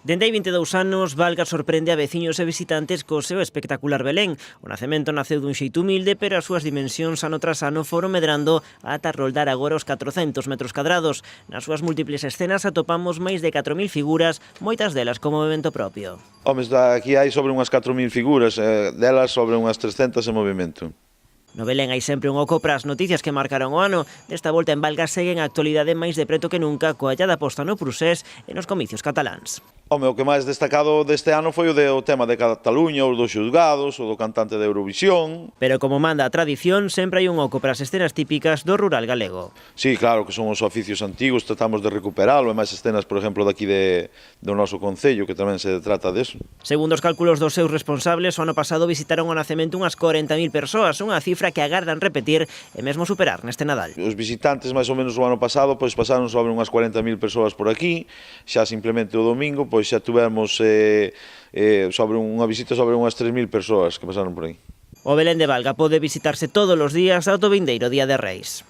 Dende hai 22 anos, Valga sorprende a veciños e visitantes co seu espectacular Belén. O nacemento naceu dun xeito humilde, pero as súas dimensións ano tras ano foron medrando ata roldar agora os 400 metros cadrados. Nas súas múltiples escenas atopamos máis de 4.000 figuras, moitas delas con movimento propio. Homes, aquí hai sobre unhas 4.000 figuras, delas sobre unhas 300 en movimento. No Belén hai sempre un oco para as noticias que marcaron o ano. Desta volta en Valga seguen a actualidade máis de preto que nunca coa allada posta no Prusés e nos comicios cataláns. Home, o que máis destacado deste ano foi o tema de Cataluña, os dos xulgados, o do cantante de Eurovisión. Pero como manda a tradición, sempre hai un oco para as escenas típicas do rural galego. Sí, claro, que son os oficios antigos, tratamos de recuperalo, e máis escenas, por exemplo, daqui do noso concello, que tamén se trata deso. Segundo os cálculos dos seus responsables, o ano pasado visitaron o nacemento unhas 40.000 persoas, unha cifra que agardan repetir e mesmo superar neste Nadal. Os visitantes, máis ou menos o ano pasado, pois pasaron sobre unhas 40.000 persoas por aquí, xa simplemente o domingo, pois xa tuvemos sobre unha visita sobre unhas 3.000 persoas que pasaron por aí. O Belén de Valga pode visitarse todos os días ata o vindeiro Día de Reis.